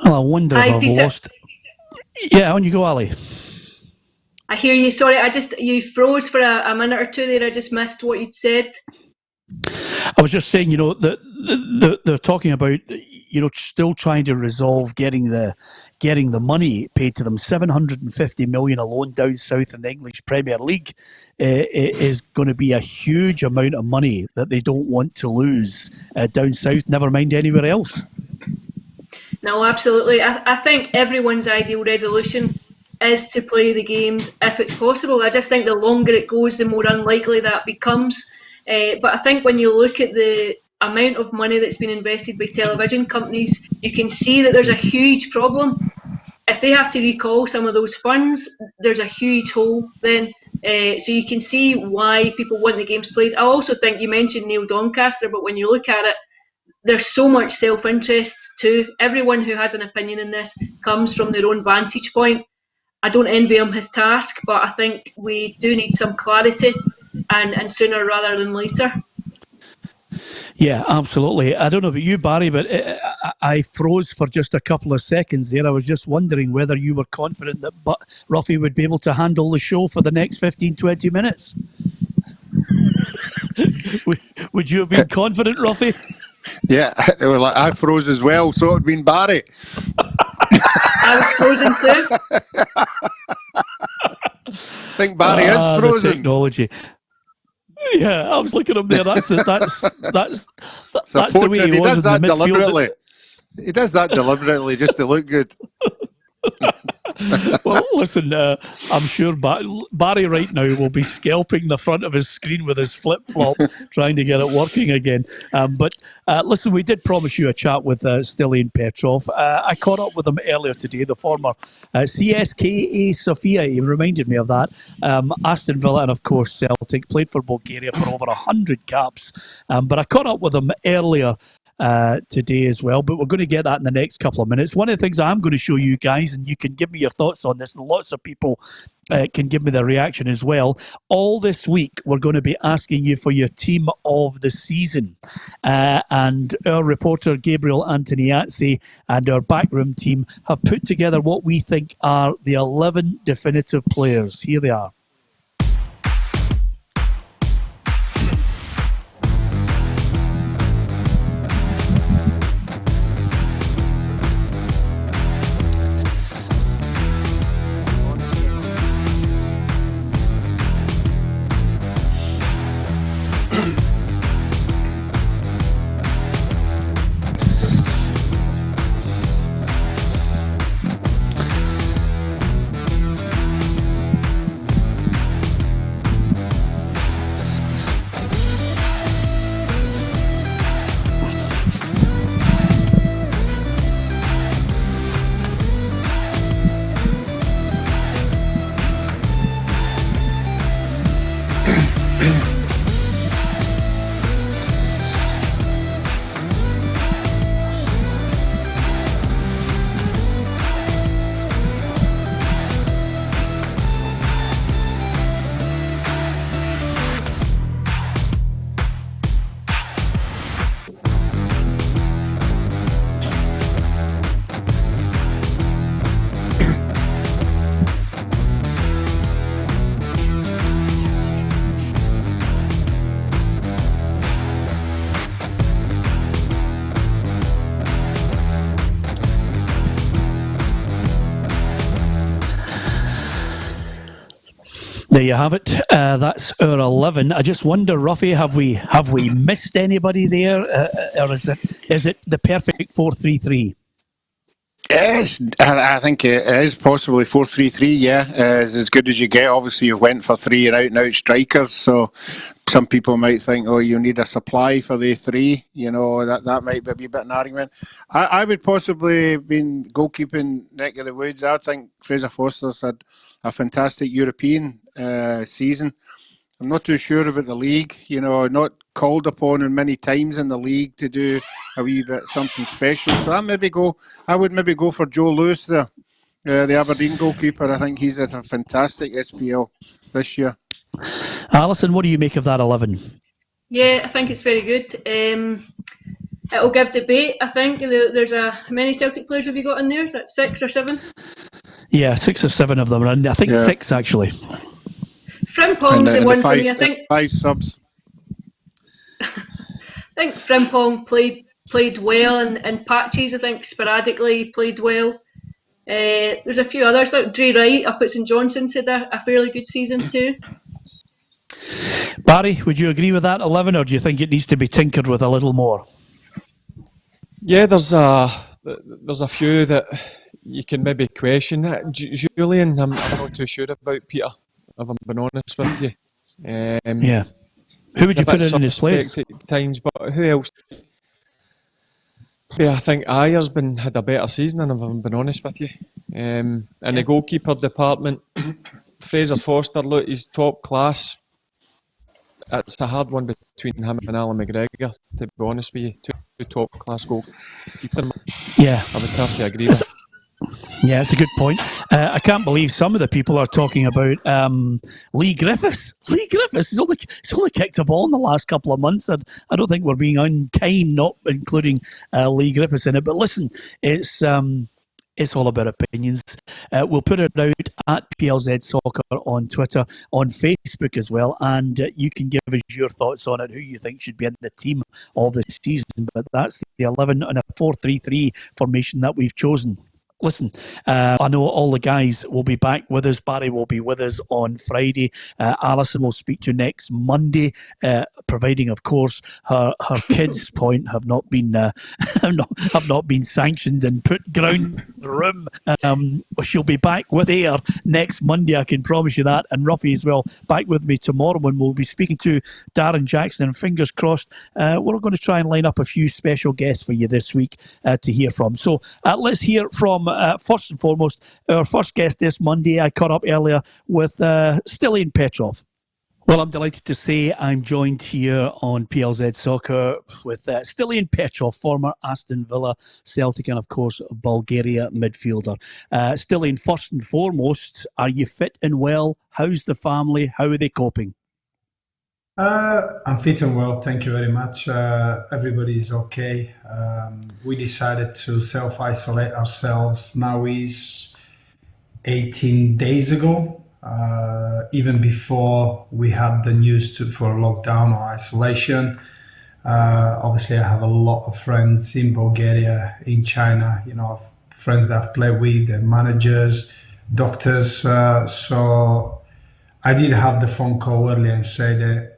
S2: I wonder if I've
S4: Peter.
S2: lost. Yeah, on you go, Ali.
S4: I hear you. Sorry, you froze for a minute or two there. I just missed what you'd said.
S2: I was just saying, they're talking about, still trying to resolve getting the money paid to them. 750 million alone down south in the English Premier League is going to be a huge amount of money that they don't want to lose down south. Never mind anywhere else.
S4: No, absolutely. I think everyone's ideal resolution is to play the games if it's possible. I just think the longer it goes, the more unlikely that becomes. But I think when you look at the amount of money that's been invested by television companies, you can see that there's a huge problem. If they have to recall some of those funds, there's a huge hole then. So you can see why people want the games played. I also think you mentioned Neil Doncaster, but when you look at it, there's so much self-interest too. Everyone who has an opinion in this comes from their own vantage point. I don't envy him his task, but I think we do need some clarity, and sooner rather than later.
S2: Yeah, absolutely. I don't know about you, Barry, but I froze for just a couple of seconds there. I was just wondering whether you were confident that Roughie would be able to handle the show for the next 15, 20 minutes. Would you have been confident, Roughie?
S5: Yeah, I froze as well, so it would have been Barry.
S4: I was frozen too.
S5: I think Barry is frozen.
S2: The technology. Yeah, I was looking up there. That's the way he was in the midfield.
S5: He does that deliberately just to look good.
S2: Well, listen, I'm sure Barry right now will be scalping the front of his screen with his flip-flop, trying to get it working again. But listen, we did promise you a chat with Stiliyan Petrov. I caught up with him earlier today, the former CSKA Sofia. He reminded me of that. Aston Villa and, of course, Celtic. Played for Bulgaria for over 100 caps. But I caught up with him earlier today as well, but we're going to get that in the next couple of minutes. One of the things I'm going to show you guys, and you can give me your thoughts on this, and lots of people can give me their reaction as well. All this week, we're going to be asking you for your team of the season. And our reporter, Gabriel Antoniazzi, and our backroom team have put together what we think are the 11 definitive players. Here they are. you have it. That's our 11. I just wonder, Roughie, have we missed anybody there, or is it the perfect 4-3-3?
S5: Yes, I think it is possibly 4-3-3. Yeah, it's as good as you get. Obviously, you went for three out-and-out strikers, so some people might think, oh, you need a supply for the three. You know, that might be a bit an argument. I would possibly been goalkeeping neck of the woods. I think Fraser Forster's had a fantastic European season. I'm not too sure about the league. You know, not called upon in many times in the league to do a wee bit something special. So I would maybe go for Joe Lewis there, the Aberdeen goalkeeper. I think he's at a fantastic SPL this year.
S2: Alison, what do you make of that 11?
S4: Yeah, I think it's very good. It'll give debate. I think there's how many Celtic players have you got in there? Is that 6 or 7?
S2: Yeah, 6 or 7 of them, and I think 6 actually.
S4: Frimpong's the one for me. I think
S5: 5 subs.
S4: I think Frimpong played well in patches. I think sporadically he played well. There's a few others like Dre Wright up at St Johnstone's had a fairly good season too.
S2: Barry, would you agree with that 11, or do you think it needs to be tinkered with a little more?
S3: Yeah, there's a few that you can maybe question. Julian, I'm not too sure about Peter, if I'm being honest with you.
S2: Yeah. Who would you put in his place?
S3: At times, but who else? Yeah, I think Ayer's had a better season, if I'm being honest with you. In the goalkeeper department, Fraser Forster, look, he's top class. It's a hard one between him and Alan McGregor, to be honest with you. Two top class goalkeepers.
S2: Yeah.
S3: I would have to agree with.
S2: Yeah, it's a good point. I can't believe some of the people are talking about Lee Griffiths. Lee Griffiths has only kicked a ball in the last couple of months, and I don't think we're being unkind not including Lee Griffiths in it. But listen, it's all about opinions. We'll put it out at PLZ Soccer on Twitter, on Facebook as well, and you can give us your thoughts on it, who you think should be in the team of the season. But that's the 11 and a 4-3-3 formation that we've chosen. Listen, I know all the guys will be back with us. Barry will be with us on Friday. Alison will speak to next Monday, providing, of course, her kids' point have not been sanctioned and put ground in the room. She'll be back with air next Monday, I can promise you that. And Roughie as well, back with me tomorrow when we'll be speaking to Darren Jackson. And fingers crossed, we're going to try and line up a few special guests for you this week to hear from. So let's hear from first and foremost, our first guest this Monday. I caught up earlier with Stiliyan Petrov. Well, I'm delighted to say I'm joined here on PLZ Soccer with Stiliyan Petrov, former Aston Villa, Celtic and, of course, Bulgaria midfielder. Stiliyan, first and foremost, are you fit and well? How's the family? How are they coping?
S6: I'm fit and well, thank you very much. Everybody's okay. We decided to self-isolate ourselves now is 18 days ago, even before we had the news for lockdown or isolation. Obviously, I have a lot of friends in Bulgaria, in China, friends that I've played with, and managers, doctors. So I did have the phone call early and say that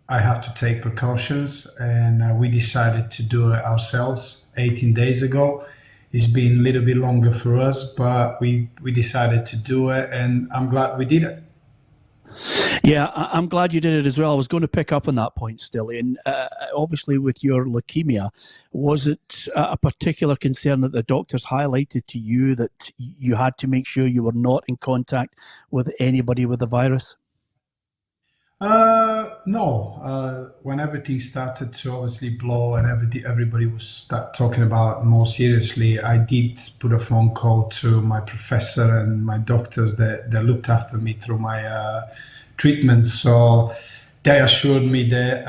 S6: I have to take precautions, and we decided to do it ourselves 18 days ago. It's been a little bit longer for us, but we decided to do it, and I'm glad we did it.
S2: Yeah, I'm glad you did it as well. I was going to pick up on that point, Stiliyan. Obviously, with your leukemia, was it a particular concern that the doctors highlighted to you that you had to make sure you were not in contact with anybody with the virus?
S6: No. When everything started to obviously blow and everybody was start talking about it more seriously, I did put a phone call to my professor and my doctors that looked after me through my treatment. So they assured me that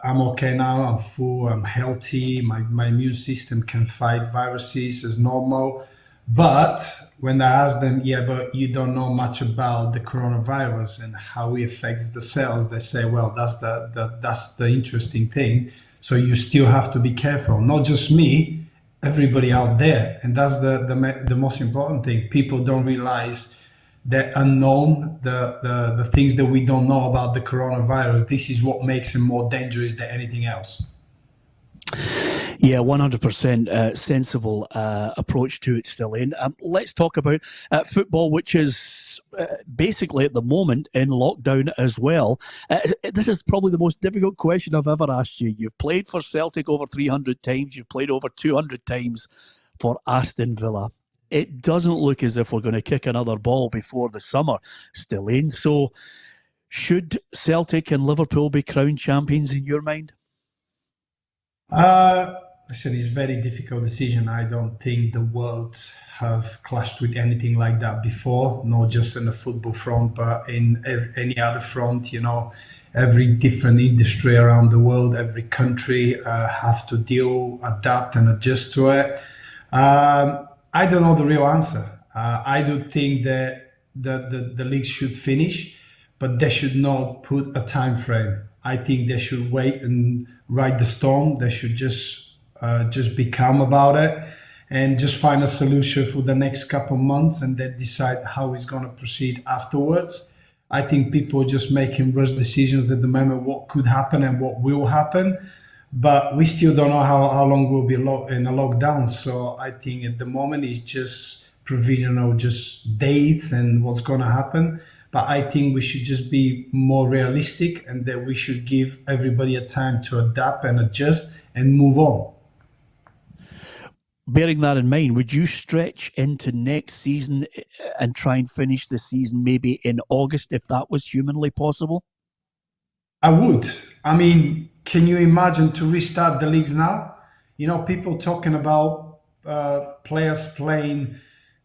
S6: I'm okay now, I'm full, I'm healthy, my immune system can fight viruses as normal. But when I asked them, but you don't know much about the coronavirus and how it affects the cells, they say, well, that's the interesting thing. So you still have to be careful. Not just me, everybody out there. And that's the most important thing. People don't realize the unknown, the things that we don't know about the coronavirus. This is what makes it more dangerous than anything else.
S2: Yeah, 100% sensible approach to it, Stiliyan. Let's talk about football, which is basically at the moment in lockdown as well. This is probably the most difficult question I've ever asked you. You've played for Celtic over 300 times. You've played over 200 times for Aston Villa. It doesn't look as if we're going to kick another ball before the summer, Stiliyan. So should Celtic and Liverpool be crowned champions in your mind?
S6: Listen, it's a very difficult decision. I don't think the worlds have clashed with anything like that before, not just in the football front, but in any other front. Every different industry around the world, every country have to deal, adapt, and adjust to it. I don't know the real answer. I do think that the league should finish, but they should not put a time frame. I think they should wait and ride the storm. They should just be calm about it and just find a solution for the next couple of months and then decide how it's going to proceed afterwards. I think people are just making rush decisions at the moment, what could happen and what will happen. But we still don't know how long we'll be in a lockdown. So I think at the moment it's just provisional, just dates and what's going to happen. But I think we should just be more realistic and that we should give everybody a time to adapt and adjust and move on.
S2: Bearing that in mind, would you stretch into next season and try and finish the season maybe in August if that was humanly possible?
S6: I would. I mean, can you imagine to restart the leagues now? People talking about players playing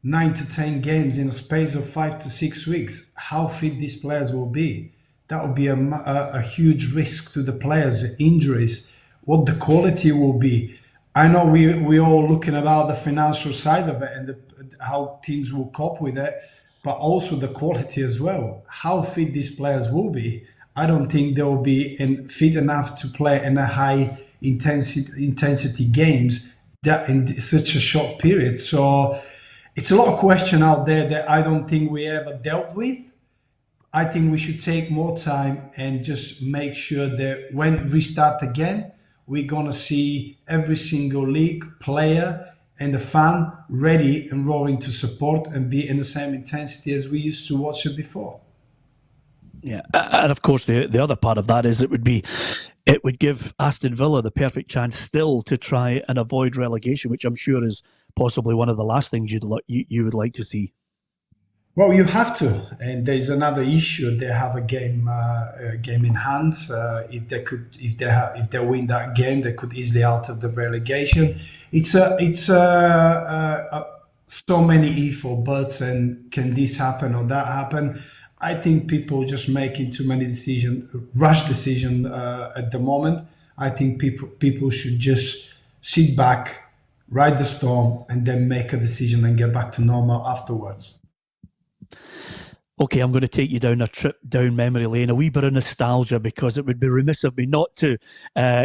S6: 9 to 10 games in a space of 5 to 6 weeks. How fit these players will be? That would be a huge risk to the players, injuries, what the quality will be. I know we all looking about the financial side of it and how teams will cope with it, but also the quality as well. How fit these players will be. I don't think they will be fit enough to play in a high intensity games that in such a short period. So it's a lot of question out there that I don't think we ever dealt with. I think we should take more time and just make sure that when we start again, we're going to see every single league player and the fan ready and roaring to support and be in the same intensity as we used to watch it before.
S2: Yeah, and of course the other part of that is it would give Aston Villa the perfect chance still to try and avoid relegation, which I'm sure is possibly one of the last things you would like to see.
S6: Well, you have to, and there's another issue. They have a game in hand. If they win that game, they could easily out of the relegation. It's so many if or buts, and can this happen or that happen? I think people just making too many rush decisions at the moment. I think people should just sit back, ride the storm, and then make a decision and get back to normal afterwards.
S2: Okay, I'm going to take you down a trip down memory lane, a wee bit of nostalgia, because it would be remiss of me not to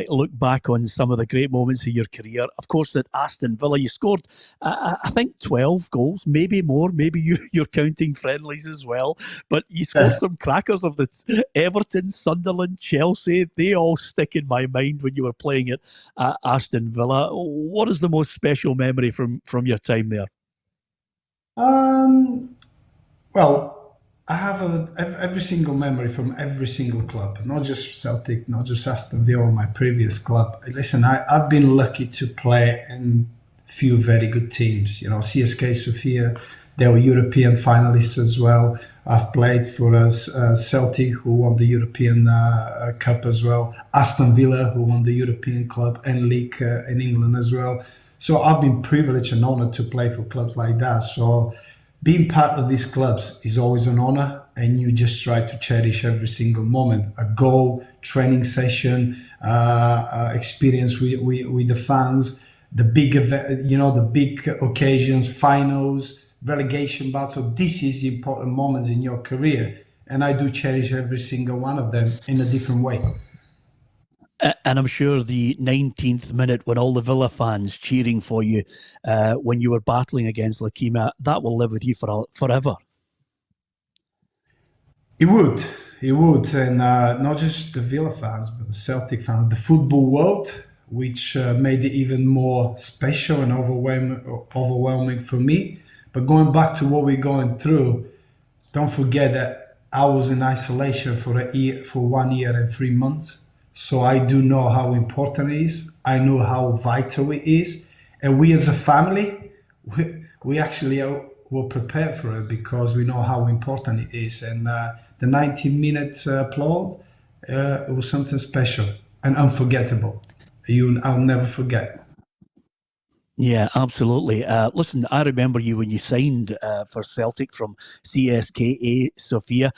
S2: look back on some of the great moments of your career. Of course, at Aston Villa, you scored, I think, 12 goals, maybe more. Maybe you're counting friendlies as well. But you scored some crackers of the Everton, Sunderland, Chelsea. They all stick in my mind when you were playing at Aston Villa. What is the most special memory from your time there?
S6: Well, I have every single memory from every single club, not just Celtic, not just Aston Villa, my previous club. Listen, I've been lucky to play in few very good teams. CSK Sofia, they were European finalists as well. I've played for Celtic, who won the European Cup as well. Aston Villa, who won the European Club and League in England as well. So I've been privileged and honoured to play for clubs like that. So being part of these clubs is always an honor, and you just try to cherish every single moment. A goal, training session, experience with the fans, the big event, the big occasions, finals, relegation battles. So this is important moments in your career, and I do cherish every single one of them in a different way.
S2: And I'm sure the 19th minute when all the Villa fans cheering for you when you were battling against leukemia, that will live with you forever.
S6: It would. It would. And not just the Villa fans, but the Celtic fans, the football world, which made it even more special and overwhelming for me. But going back to what we're going through, don't forget that I was in isolation for 1 year and 3 months. So I do know how important it is. I know how vital it is. And we as a family, we actually were prepared for it because we know how important it is. And the 90 minutes applaud, it was something special and unforgettable. I'll never forget.
S2: Yeah, absolutely. Listen, I remember you when you signed for Celtic from CSKA Sofia.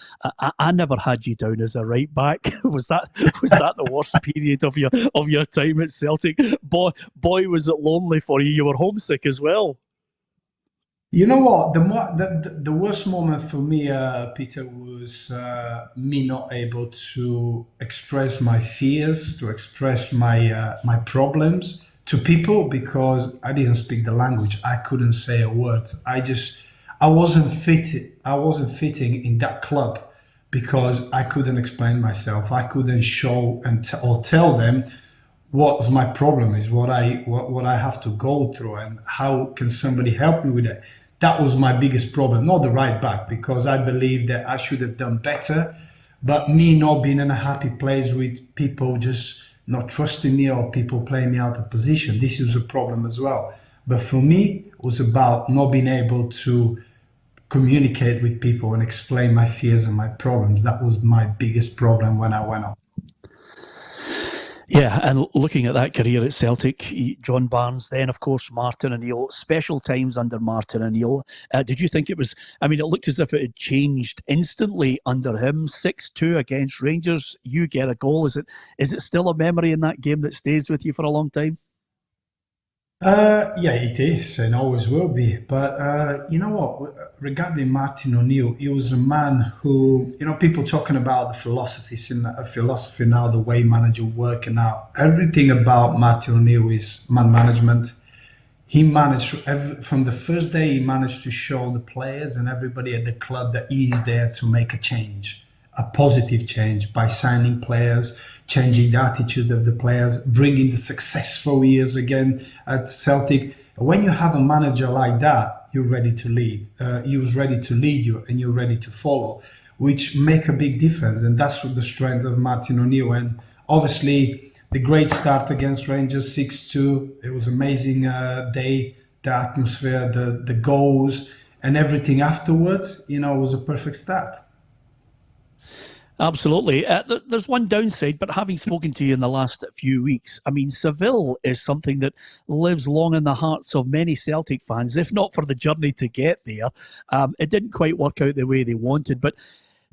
S2: I never had you down as a right back. was that the worst period of your time at Celtic? Boy, was it lonely for you. You were homesick as well.
S6: You know what? The worst moment for me, Peter, was me not able to express my fears, to express my problems to people because I didn't speak the language. I couldn't say a word. I wasn't fitting in that club because I couldn't explain myself. I couldn't show or tell them what my problem is, what I have to go through, and how can somebody help me with it. That was my biggest problem, not the right back, because I believe that I should have done better. But me not being in a happy place with people just not trusting me or people playing me out of position, this is a problem as well. But for me, it was about not being able to communicate with people and explain my fears and my problems. That was my biggest problem when I went on.
S2: Yeah, and looking at that career at Celtic, John Barnes, then of course Martin O'Neill, special times under Martin O'Neill. Did you think it was, I mean, it looked as if it had changed instantly under him. 6-2 against Rangers, you get a goal. Is it still a memory in that game that stays with you for a long time?
S6: Yeah, it is and always will be. But you know what? Regarding Martin O'Neill, he was a man who, people talking about the philosophy now, the way manager work and now everything about Martin O'Neill is man management. He managed from the first day. He managed to show the players and everybody at the club that he is there to make a change, a positive change by signing players, changing the attitude of the players, bringing the successful years again at Celtic. When you have a manager like that, you're ready to lead. He was ready to lead you and you're ready to follow, which make a big difference. And that's the strength of Martin O'Neill. And obviously, the great start against Rangers, 6-2. It was an amazing day, the atmosphere, the goals, and everything afterwards, was a perfect start.
S2: Absolutely. There's one downside, but having spoken to you in the last few weeks, I mean, Seville is something that lives long in the hearts of many Celtic fans, if not for the journey to get there. It didn't quite work out the way they wanted, but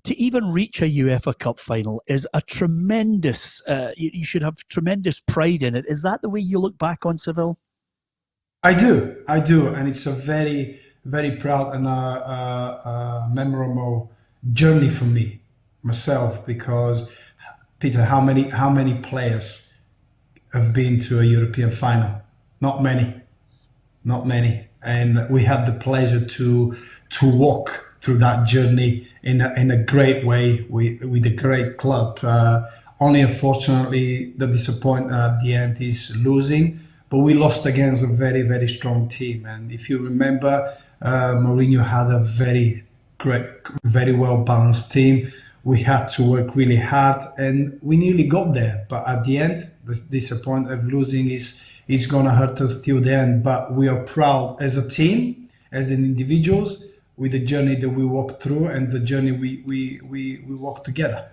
S2: to even reach a UEFA Cup final is a tremendous, you should have tremendous pride in it. Is that the way you look back on Seville?
S6: I do. And it's a very, very proud and memorable journey for me. Myself, because Peter, how many players have been to a European final? Not many, and we had the pleasure to walk through that journey in a great way with a great club. Only unfortunately, the disappointment at the end is losing, but we lost against a very, very strong team. And if you remember, Mourinho had a very great, very well balanced team. We had to work really hard and we nearly got there. But at the end, the disappointment of losing is going to hurt us till the end. But we are proud as a team, as an individuals, with the journey that we walked through and the journey we walked together.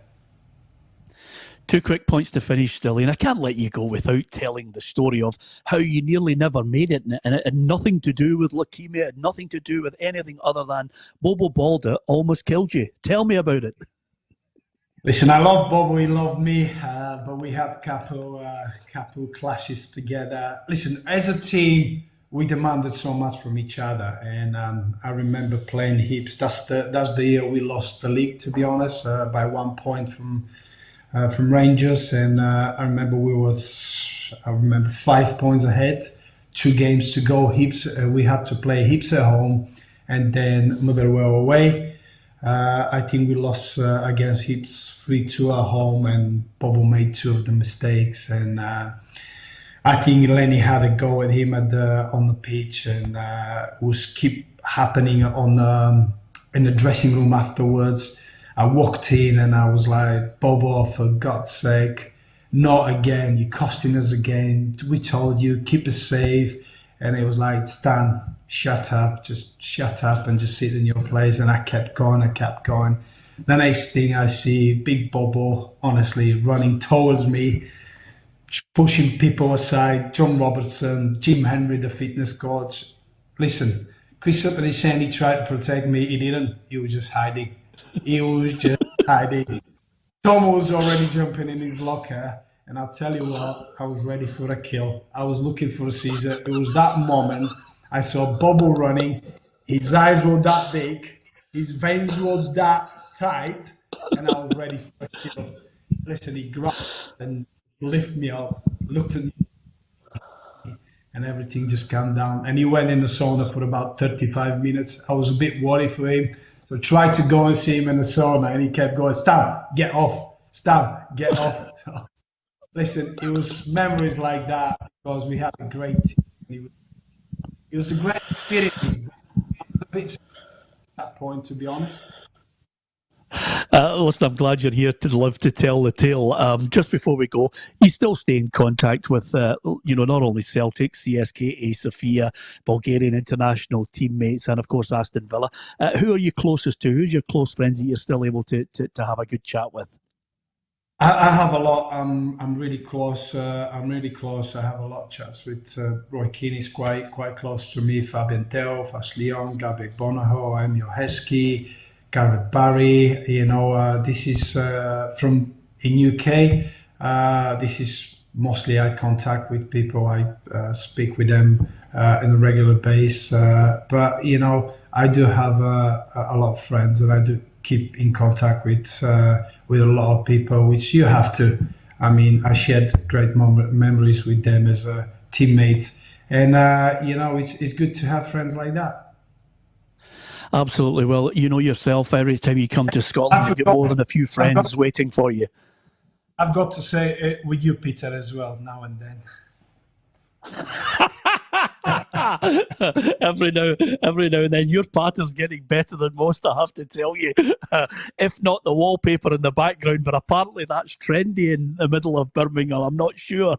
S2: Two quick points to finish, Stiliyan. I can't let you go without telling the story of how you nearly never made it, and it had nothing to do with leukemia, it had nothing to do with anything other than Bobo Balda almost killed you. Tell me about it.
S6: Listen, I love Bobo, he loved me, but we had couple clashes together. Listen, as a team, we demanded so much from each other, and I remember playing Hibs. That's the year we lost the league, to be honest, by 1 point from Rangers, and I remember 5 points ahead, 2 games to go. Hibs, we had to play Hibs at home, and then Motherwell away. I think we lost against Hibs 3-2 at home, and Bobo made 2 of the mistakes. And I think Lenny had a go at him on the pitch, and was keep happening in the dressing room afterwards. I walked in and I was like, Bobo, for God's sake, not again. You're costing us again. We told you, keep us safe. And it was like, Stan, shut up, just shut up and just sit in your place. And I kept going. The next thing I see, big Bobo, honestly, running towards me, pushing people aside. John Robertson, Jim Henry, the fitness coach. Listen, Chris Sutton is saying he tried to protect me. He didn't. He was just hiding. Tom was already jumping in his locker. And I'll tell you what, I was ready for a kill. I was looking for a Caesar. It was that moment I saw Bobo running. His eyes were that big. His veins were that tight. And I was ready for a kill. Listen, he grabbed and lifted me up, looked at me, and everything just calmed down. And he went in the sauna for about 35 minutes. I was a bit worried for him. So I tried to go and see him in the sauna, and he kept going, Stan, get off. Stan, get off. So, listen, it was memories like that because we had a great team. It was a great experience. I was a bit sad at that point, to be honest.
S2: Listen, I'm glad you're here to live to tell the tale. Just before we go, you still stay in contact with, not only Celtic, CSKA Sofia, Bulgarian international teammates, and of course Aston Villa. Who are you closest to? Who's your close friends that you're still able to have a good chat with?
S6: I have a lot. I'm really close. I have a lot of chats with Roy Keane. Is quite close to me. Fabian Theo, Ashley Young, Gabek Bonaho, Emil Heskey, Gareth Barry. This is from in UK. This is mostly I contact with people. I speak with them on a regular basis. But I do have a lot of friends that I do keep in contact with a lot of people, which you have to. I mean, I shared great memories with them as teammates, and it's good to have friends like that.
S2: Absolutely. Well, you know yourself, every time you come to Scotland, you get more than a few friends waiting for you.
S6: I've got to say it with you, Peter, as well, now and then.
S2: every now and then, your pattern's getting better than most, I have to tell you. If not the wallpaper in the background, but apparently that's trendy in the middle of Birmingham. I'm not sure.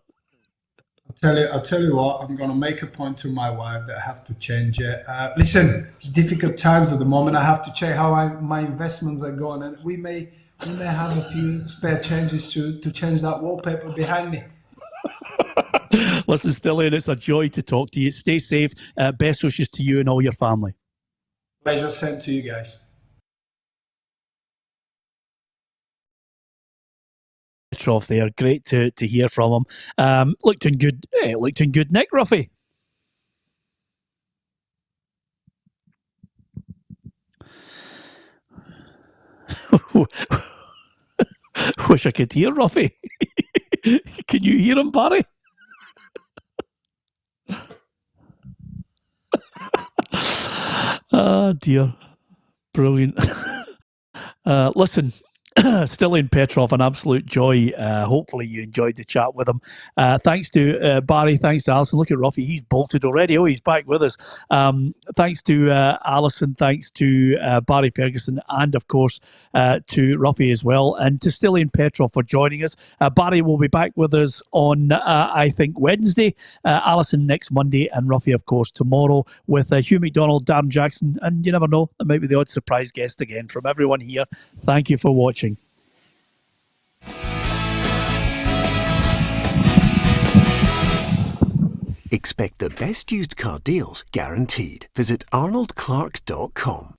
S6: I'll tell you what, I'm going to make a point to my wife that I have to change it. Listen, it's difficult times at the moment. I have to check how my investments are going, and we may have a few spare changes to change that wallpaper behind me.
S2: Listen, Stiliyan, it's a joy to talk to you. Stay safe. Best wishes to you and all your family.
S6: Pleasure sent to you guys.
S2: Petrov there, great to hear from him. Looked in good nick, Roughie. Wish I could hear Roughie. Can you hear him, Barry? Oh dear, brilliant. Listen, Stiliyan Petrov, an absolute joy. Hopefully you enjoyed the chat with him. Thanks to Barry, thanks to Alison. Look at Roughie, he's bolted already. Oh, he's back with us. Thanks to Alison, thanks to Barry Ferguson, and of course to Roughie as well, and to Stiliyan Petrov for joining us. Barry will be back with us on, I think, Wednesday, Alison next Monday, and Roughie, of course, tomorrow with Hugh McDonald, Darren Jackson, and you never know, there might be the odd surprise guest again. From everyone here, thank you for watching.
S1: Expect the best used car deals guaranteed. Visit arnoldclark.com.